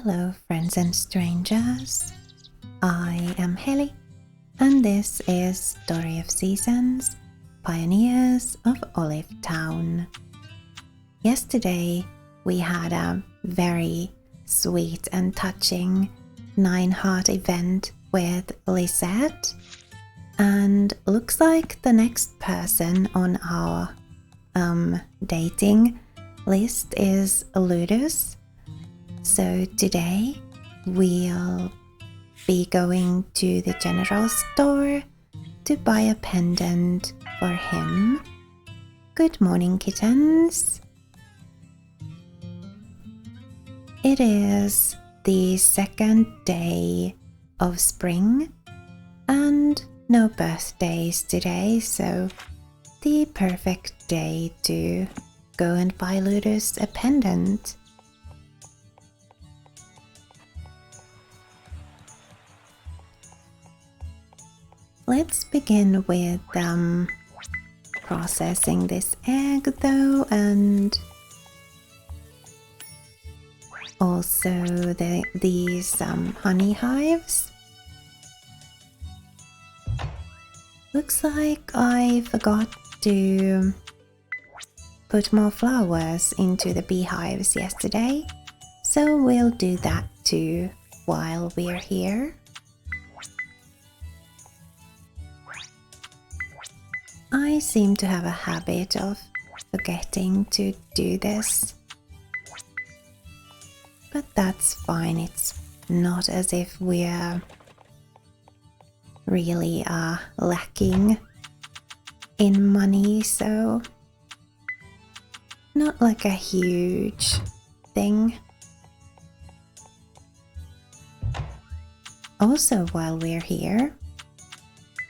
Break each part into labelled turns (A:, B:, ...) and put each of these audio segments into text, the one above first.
A: Hello friends and strangers, I am Heli and this is Story of Seasons, Pioneers of Olive Town. Yesterday we had a very sweet and touching 9-heart event with Lisette, and looks like the next person on our dating list is Ludus. So today we'll be going to the general store to buy a pendant for him. Good morning, kittens. It is the second day of spring and no birthdays today, so the perfect day to go and buy Ludus a pendant. Let's begin with processing this egg though, and also these honey hives. Looks like I forgot to put more flowers into the beehives yesterday, so we'll do that too while we're here. I seem to have a habit of forgetting to do this, but that's fine. It's not as if we're really lacking in money, so not like a huge thing. Also, while we're here,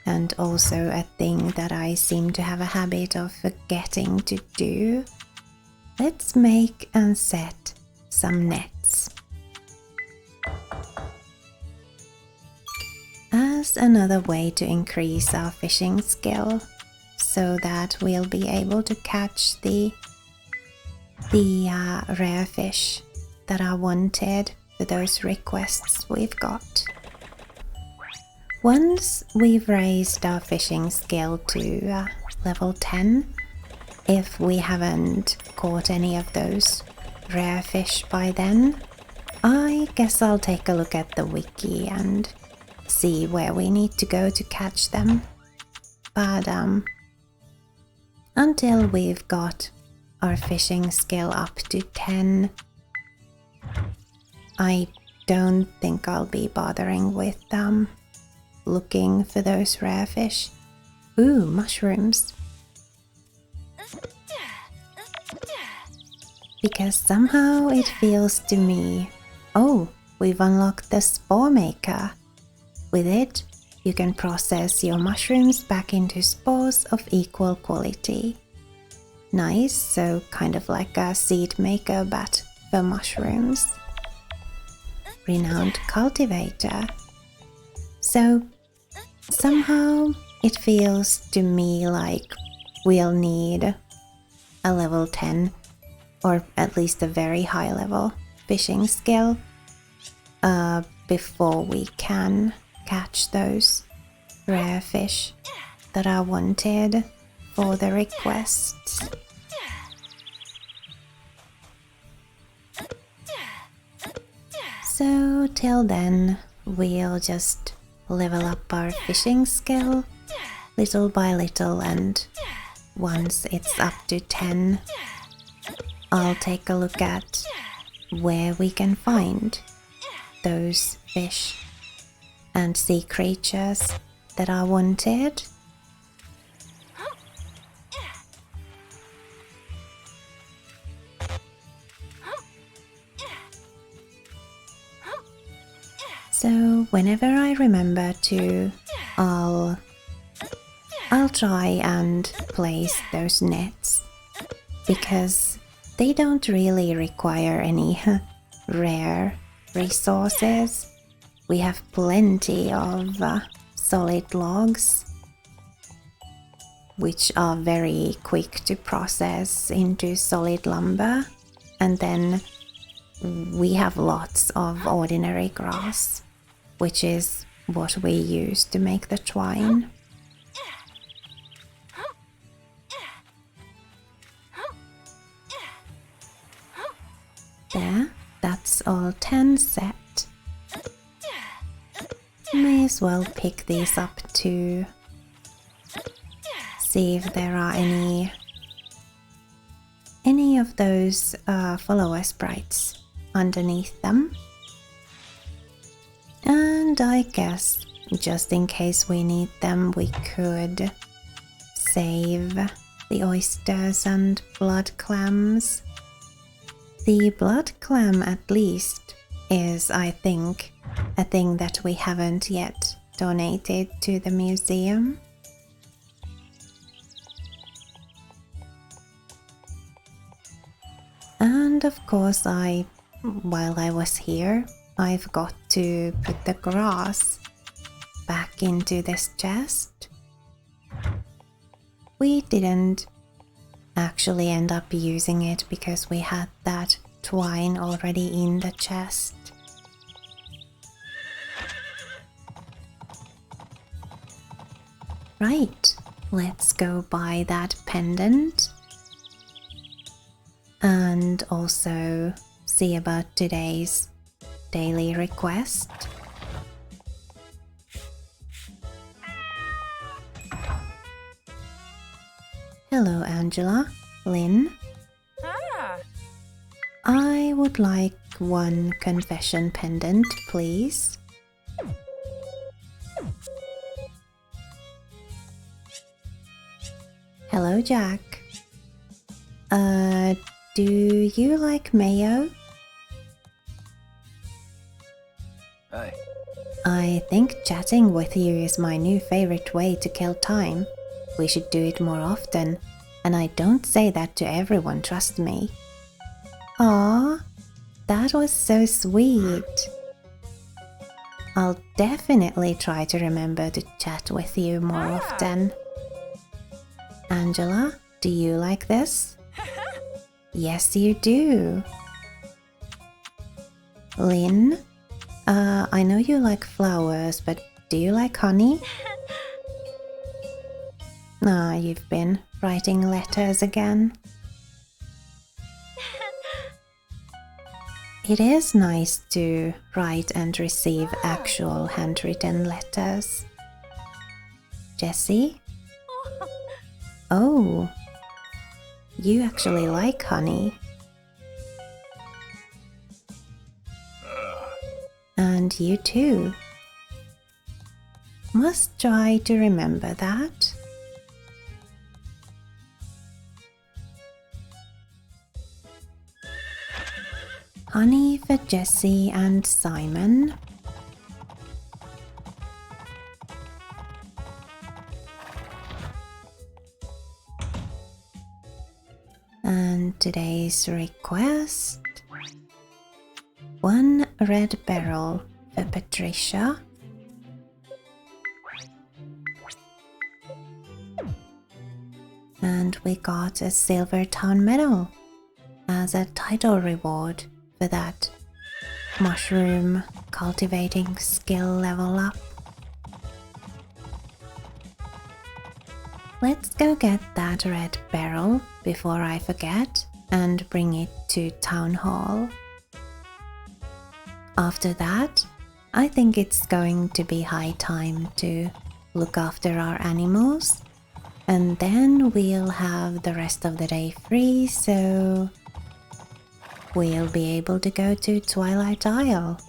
A: and also a thing that I seem to have a habit of forgetting to do, let's make and set some nets. As another way to increase our fishing skill, so that we'll be able to catch the rare fish that are wanted for those requests we've got. Once we've raised our fishing skill to level 10, if we haven't caught any of those rare fish by then, I guess I'll take a look at the wiki and see where we need to go to catch them. But until we've got our fishing skill up to 10, I don't think I'll be bothering with looking for those rare fish. Ooh, mushrooms. Because somehow it feels to me, oh, we've unlocked the spore maker. With it, you can process your mushrooms back into spores of equal quality. Nice, so kind of like a seed maker but for mushrooms. Renowned cultivator. So somehow it feels to me like we'll need a level 10 or at least a very high level fishing skill before we can catch those rare fish that are wanted for the requests. So till then we'll just level up our fishing skill little by little, and once it's up to 10, I'll take a look at where we can find those fish and sea creatures that are wanted. So whenever I remember to, I'll try and place those nets, because they don't really require any rare resources. We have plenty of solid logs, which are very quick to process into solid lumber, and then we have lots of ordinary grass, which is what we use to make the twine. There, that's all 10 set. May as well pick these up to see if there are any of those follower sprites underneath them. And I guess just in case we need them, we could save the oysters and blood clams. The blood clam at least is, I think, a thing that we haven't yet donated to the museum. And of course while I was here, I've got to put the grass back into this chest. We didn't actually end up using it because we had that twine already in the chest. Right, let's go buy that pendant and also see about today's daily request. Hello Angela, Lynn. I would like one confession pendant, please. Hello Jack. Do you like mayo?
B: Hi.
A: I think chatting with you is my new favorite way to kill time. We should do it more often, and I don't say that to everyone, trust me. Aw, that was so sweet. I'll definitely try to remember to chat with you more often. Angela, do you like this? Yes, you do. Lynn, I know you like flowers, but do you like honey? Ah, you've been writing letters again. It is nice to write and receive actual handwritten letters. Jessie? Oh, you actually like honey. And you too. Must try to remember that. Honey for Jessie and Simon. And today's request: one red barrel for Patricia. And we got a silver town medal as a title reward for that mushroom cultivating skill level up. Let's go get that red barrel before I forget and bring it to town hall. After that, I think it's going to be high time to look after our animals, and then we'll have the rest of the day free, so we'll be able to go to Twilight Isle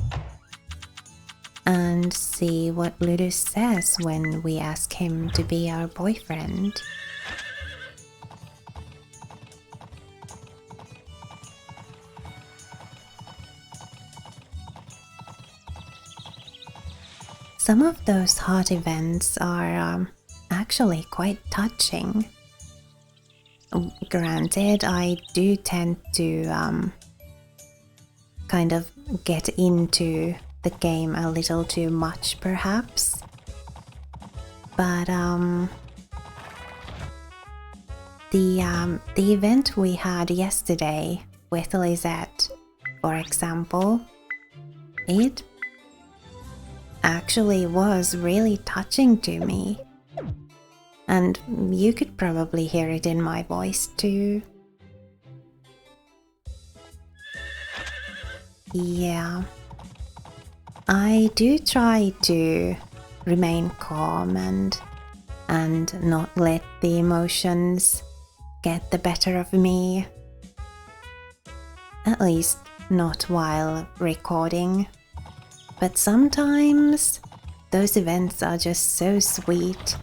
A: and see what Ludus says when we ask him to be our boyfriend. Some of those heart events are actually quite touching. Granted, I do tend to kind of get into the game a little too much, perhaps. But the event we had yesterday with Lisette for example, it actually was really touching to me. And you could probably hear it in my voice too. Yeah, I do try to remain calm and not let the emotions get the better of me. At least not while recording. But sometimes those events are just so sweet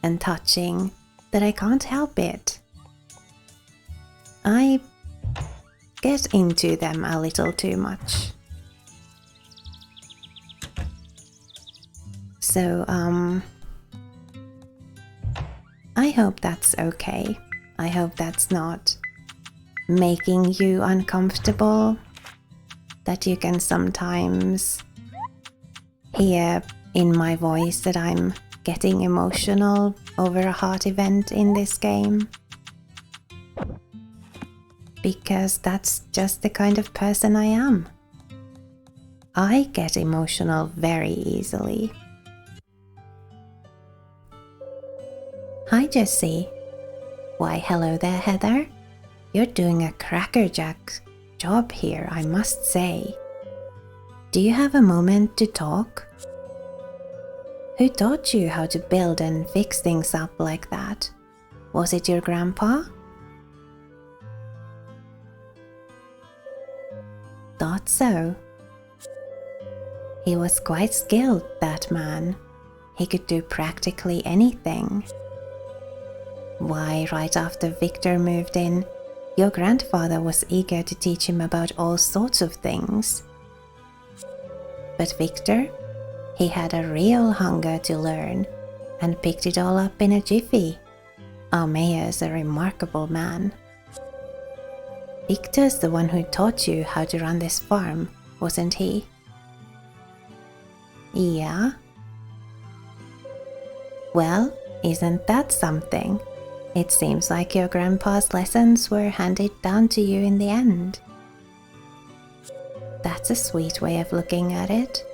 A: and touching that I can't help it. I get into them a little too much. So, I hope that's okay. I hope that's not making you uncomfortable, that you can sometimes hear in my voice that I'm getting emotional over a heart event in this game. Because that's just the kind of person I am. I get emotional very easily. Hi Jessie. Why hello there Heather. You're doing a crackerjack job here, I must say. Do you have a moment to talk? Who taught you how to build and fix things up like that? Was it your grandpa? Thought so. He was quite skilled, that man. He could do practically anything. Why, right after Victor moved in, your grandfather was eager to teach him about all sorts of things. But Victor, he had a real hunger to learn and picked it all up in a jiffy. Our mayor's a remarkable man. Victor's the one who taught you how to run this farm, wasn't he? Yeah. Well, isn't that something? It seems like your grandpa's lessons were handed down to you in the end. That's a sweet way of looking at it.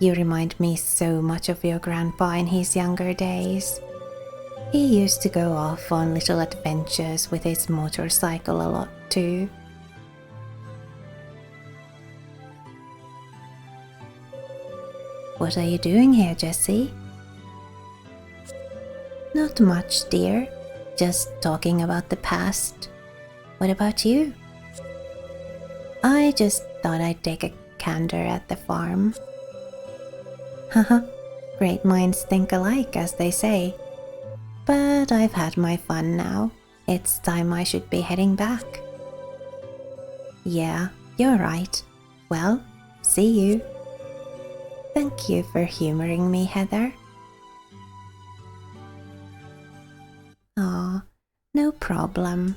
A: You remind me so much of your grandpa in his younger days. He used to go off on little adventures with his motorcycle a lot too. What are you doing here, Jessie? Not much, dear. Just talking about the past. What about you? I just thought I'd take a gander at the farm. Haha, great minds think alike, as they say. But I've had my fun now. It's time I should be heading back. Yeah, you're right. Well, see you. Thank you for humoring me, Heather. Aw, no problem.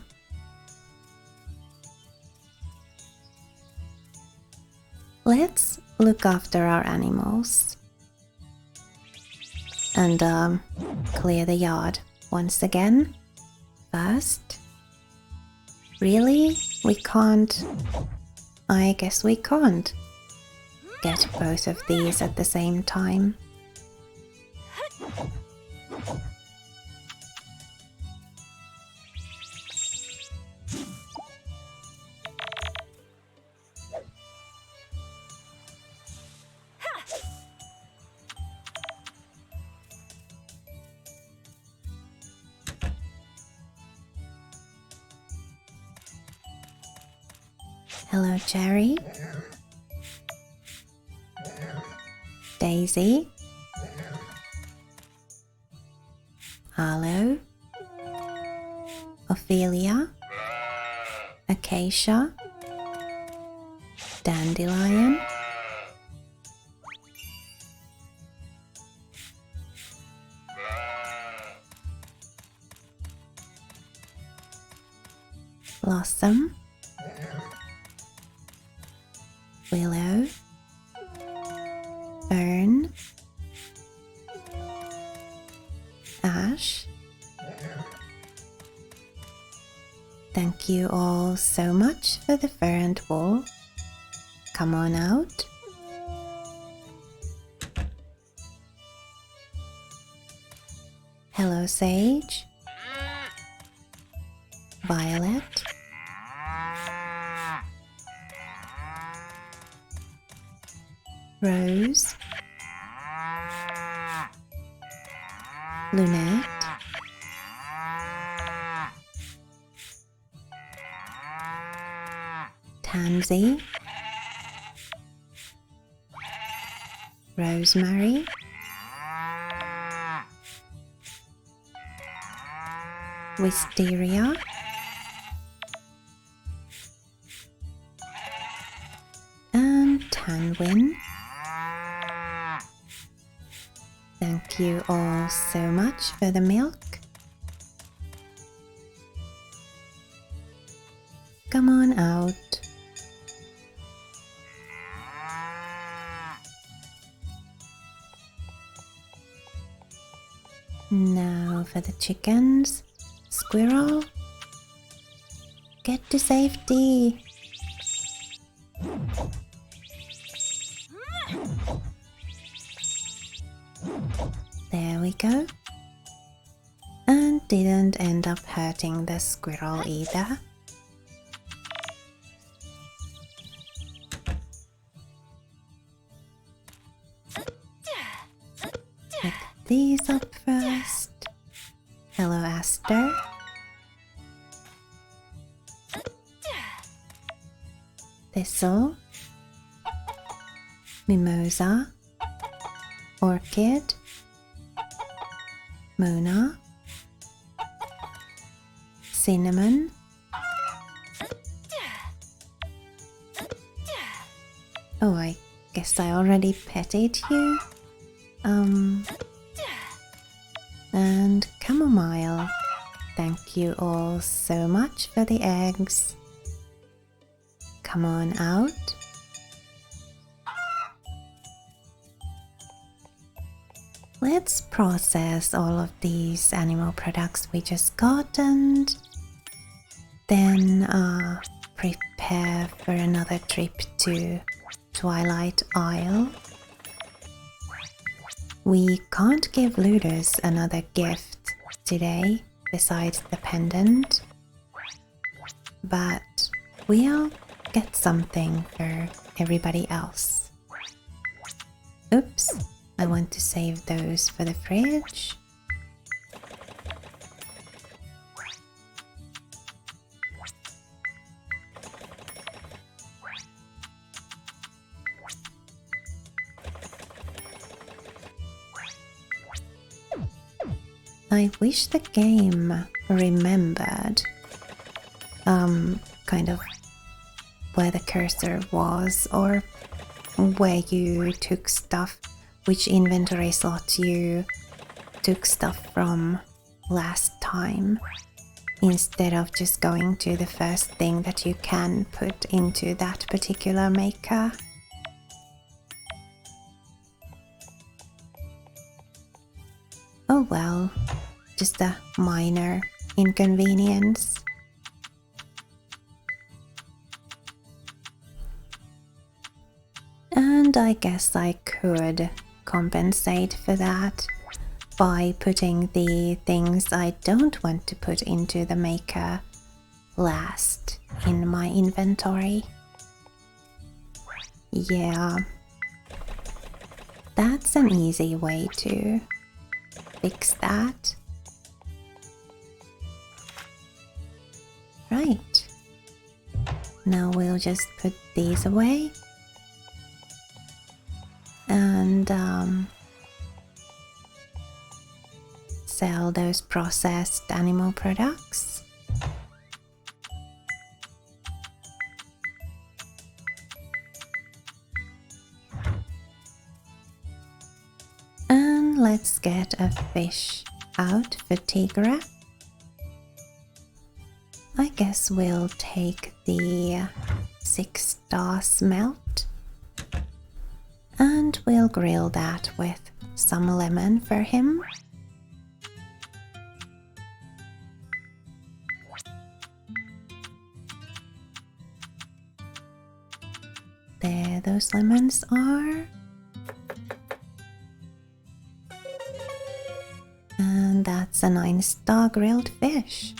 A: Let's look after our animals. And clear the yard once again. First. Really? We can't? I guess we can't get both of these at the same time. Hello, Cherry. Daisy. Arlo. Ophelia. Acacia. Dandelion. Blossom. Willow, Fern, Ash. Thank you all so much for the fur and wool. Come on out. Hello, Sage. Violet. Rose. Lunette. Tansy. Rosemary. Wisteria. And Tanwin. Thank you all so much for the milk. Come on out. Now for the chickens. Squirrel. Get to safety. There we go. And didn't end up hurting the squirrel either. Pick these up first. Hello, Aster. Thistle. Mimosa. Orchid. Mona. Cinnamon. Oh, I guess I already petted you. And chamomile. Thank you all so much for the eggs. Come on out. Let's process all of these animal products we just got and then prepare for another trip to Twilight Isle. We can't give Ludus another gift today besides the pendant, but we'll get something for everybody else. Oops, I want to save those for the fridge. I wish the game remembered kind of where the cursor was or where you took stuff, which inventory slot you took stuff from last time, instead of just going to the first thing that you can put into that particular maker. Oh well, just a minor inconvenience. And I guess I could compensate for that by putting the things I don't want to put into the maker last in my inventory. Yeah, that's an easy way to fix that. Right. Now we'll just put these away. And sell those processed animal products. And let's get a fish out for Tigra. I guess we'll take the 6-star smelt and we'll grill that with some lemon for him. There those lemons are. And that's a 9-star grilled fish.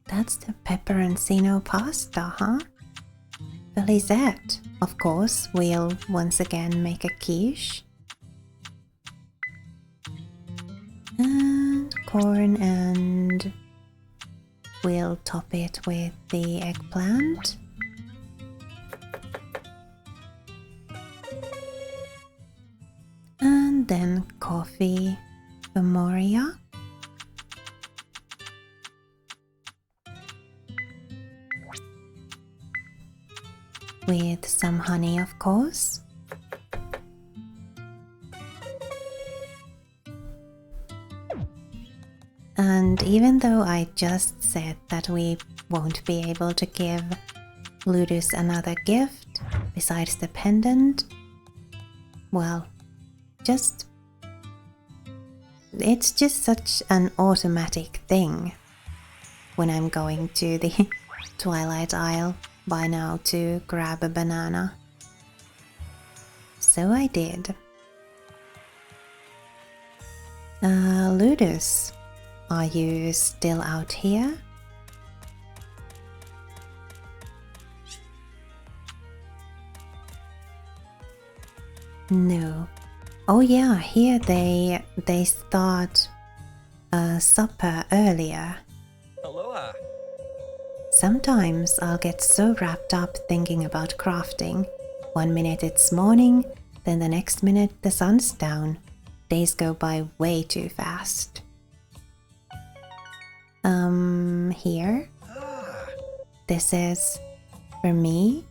A: That's the pepperoncino pasta, huh? The Lisette, of course, we'll once again make a quiche. And corn, and we'll top it with the eggplant. And then coffee for Moria. With some honey, of course. And even though I just said that we won't be able to give Ludus another gift besides the pendant, well, it's just such an automatic thing when I'm going to the Twilight Isle by now to grab a banana. So I did. Ludus, are you still out here? No. Oh yeah, here they start supper earlier.
B: Aloha.
A: Sometimes I'll get so wrapped up thinking about crafting. One minute it's morning, then the next minute the sun's down. Days go by way too fast. Here? This is for me?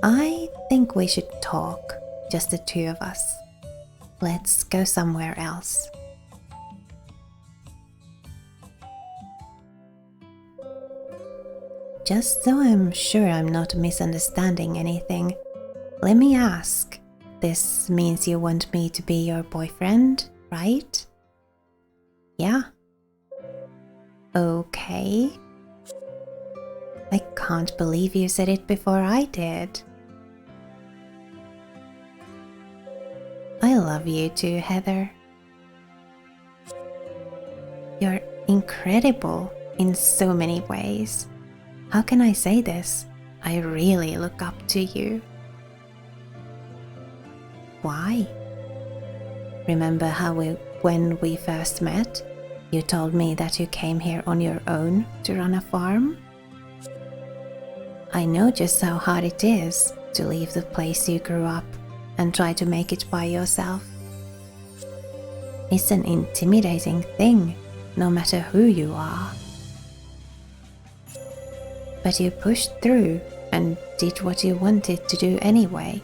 A: I think we should talk, just the two of us. Let's go somewhere else. Just so I'm sure I'm not misunderstanding anything, let me ask. This means you want me to be your boyfriend, right? Yeah? Okay. I can't believe you said it before I did. I love you too, Heather. You're incredible in so many ways. How can I say this? I really look up to you. Why? Remember how when we first met, you told me that you came here on your own to run a farm? I know just how hard it is to leave the place you grew up and try to make it by yourself. It's an intimidating thing, no matter who you are. But you pushed through and did what you wanted to do anyway.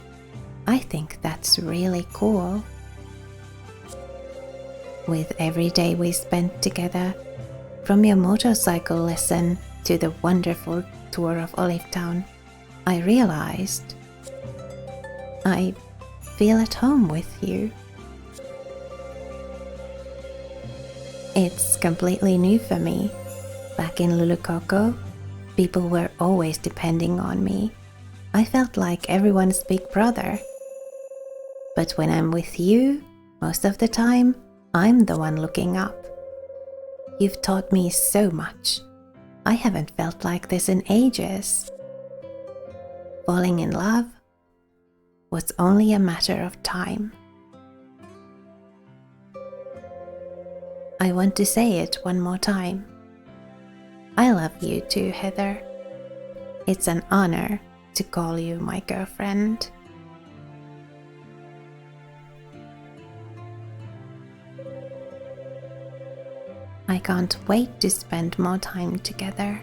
A: I think that's really cool. With every day we spent together, from your motorcycle lesson to the wonderful tour of Olivetown, I realized I feel at home with you. It's completely new for me. Back in Lulucoco, people were always depending on me. I felt like everyone's big brother. But when I'm with you, most of the time, I'm the one looking up. You've taught me so much. I haven't felt like this in ages. Falling in love was only a matter of time. I want to say it one more time. I love you too, Heather. It's an honor to call you my girlfriend. I can't wait to spend more time together.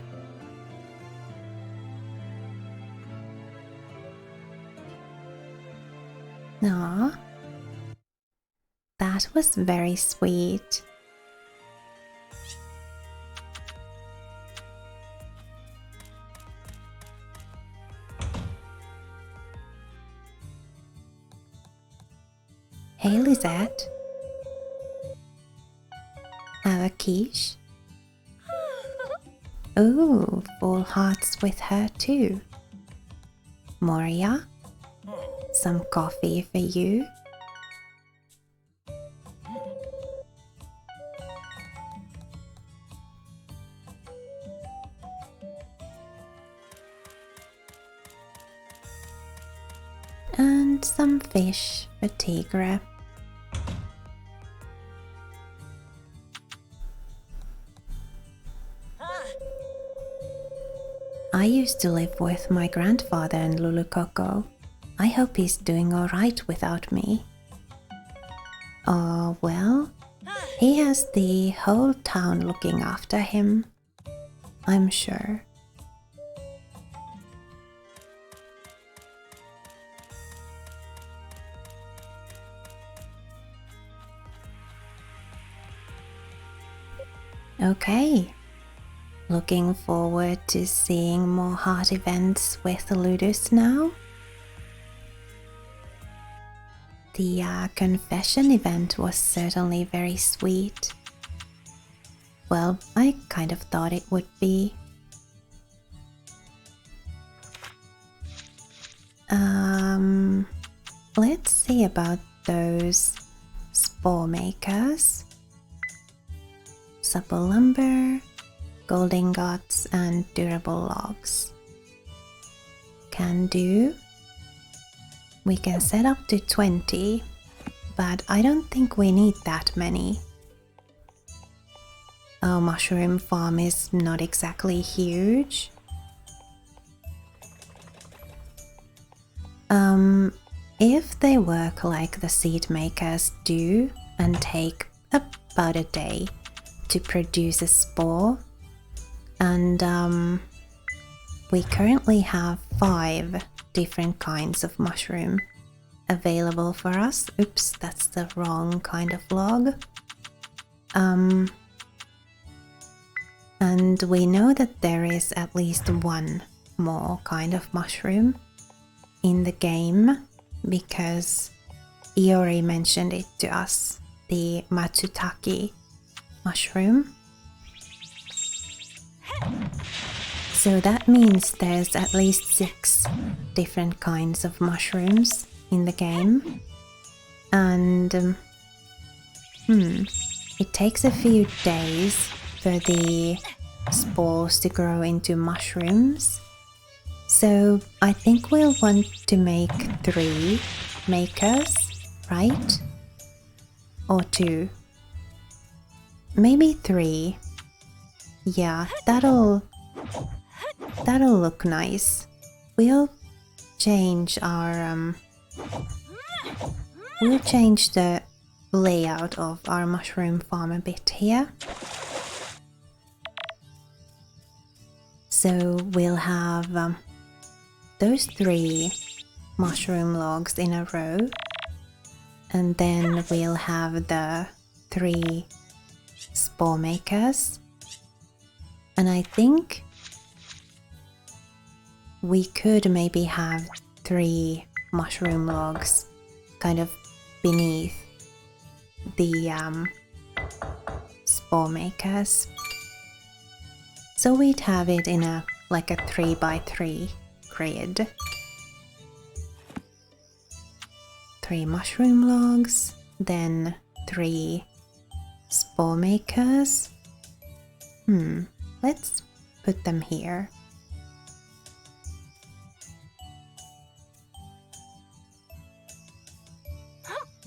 A: Aww, that was very sweet. Hey, Lisette. Have a quiche? Oh, full hearts with her too. Moria, some coffee for you. And some fish for Tigre. I used to live with my grandfather in Lulucoco. I hope he's doing alright without me. Oh, well, he has the whole town looking after him, I'm sure. Okay, looking forward to seeing more heart events with Ludus now. The confession event was certainly very sweet. Well, I kind of thought it would be. Let's see about those spore makers. Supple lumber, gold ingots, and durable logs. Can do. We can set up to 20, but I don't think we need that many. Our mushroom farm is not exactly huge. If they work like the seed makers do and take about a day to produce a spore, and we currently have 5 different kinds of mushroom available for us. Oops, that's the wrong kind of log. And we know that there is at least one more kind of mushroom in the game because Iori mentioned it to us, the Matsutake mushroom. So that means there's at least 6 different kinds of mushrooms in the game. And it takes a few days for the spores to grow into mushrooms. So I think we'll want to make 3 makers, right? Or 2. Maybe 3. Yeah, that'll look nice. We'll change our we'll change the layout of our mushroom farm a bit here. So we'll have those 3 mushroom logs in a row, and then we'll have the 3 spore makers. And I think we could maybe have 3 mushroom logs kind of beneath the spore makers. So we'd have it in a 3x3 grid. 3 mushroom logs, then 3 spore makers. Let's put them here.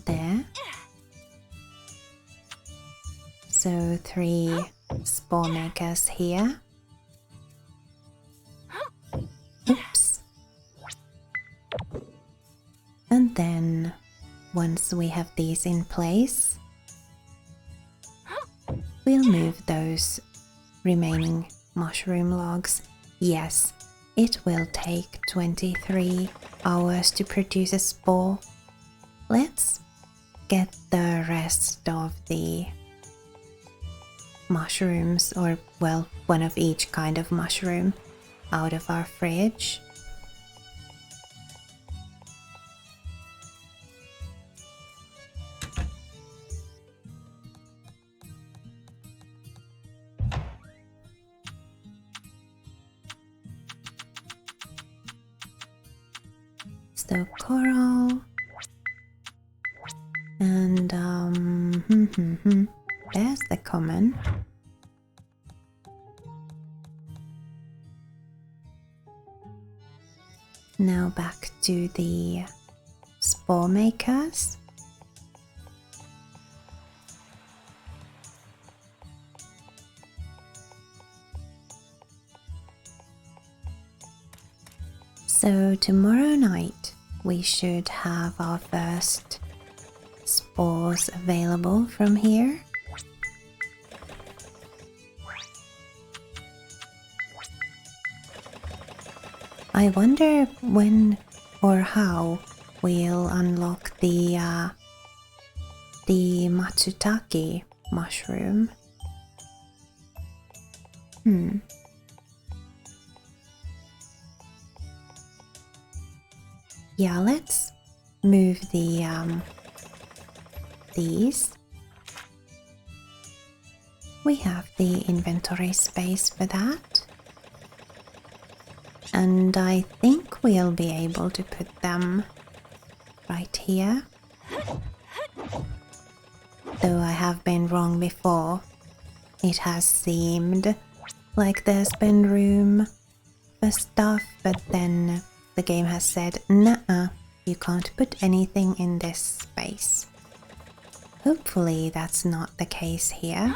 A: There. So 3 spore makers here. Oops. And then once we have these in place, we'll move those remaining mushroom logs. Yes, it will take 23 hours to produce a spore. Let's get the rest of the mushrooms, or well, one of each kind of mushroom, out of our fridge. So coral. And there's the common. Now back to the spore makers. So tomorrow night we should have our first spores available from here. I wonder when or how we'll unlock the matsutake mushroom. Yeah, let's move the these. We have the inventory space for that. And I think we'll be able to put them right here. Though I have been wrong before. It has seemed like there's been room for stuff, but then the game has said, nah, you can't put anything in this space. Hopefully that's not the case here.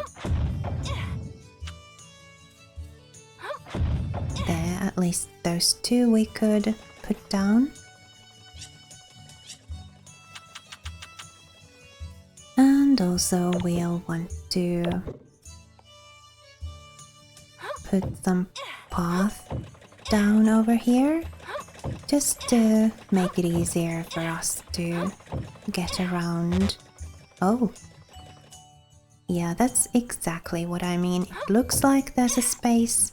A: There, at least those two we could put down. And also we'll want to put some path down over here, just to make it easier for us to get around. Oh, yeah, that's exactly what I mean. It looks like there's a space,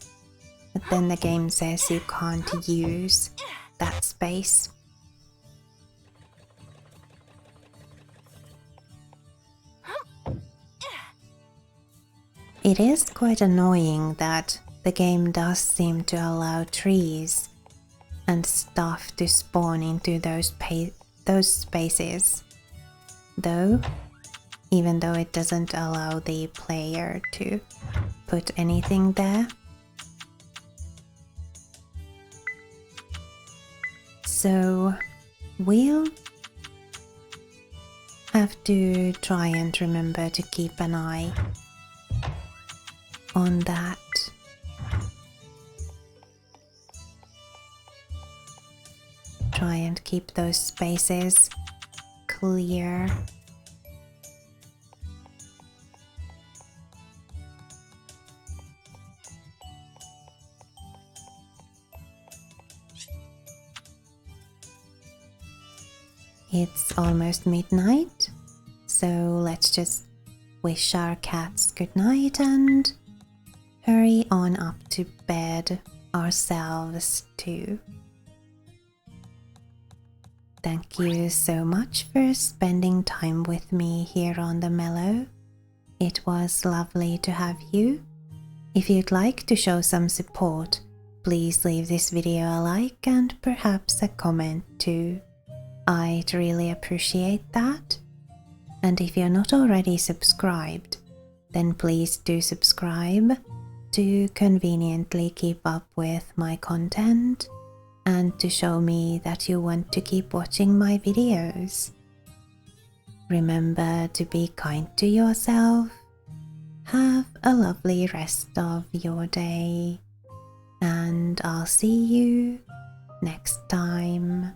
A: but then the game says you can't use that space. It is quite annoying that the game does seem to allow trees and stuff to spawn into those spaces, though, even though it doesn't allow the player to put anything there. So we'll have to try and remember to keep an eye on that. Try and keep those spaces clear. It's almost midnight, so let's just wish our cats good night and hurry on up to bed ourselves too. Thank you so much for spending time with me here on the Mellow. It was lovely to have you. If you'd like to show some support, please leave this video a like and perhaps a comment too. I'd really appreciate that. And if you're not already subscribed, then please do subscribe to conveniently keep up with my content and to show me that you want to keep watching my videos. Remember to be kind to yourself. Have a lovely rest of your day, and I'll see you next time.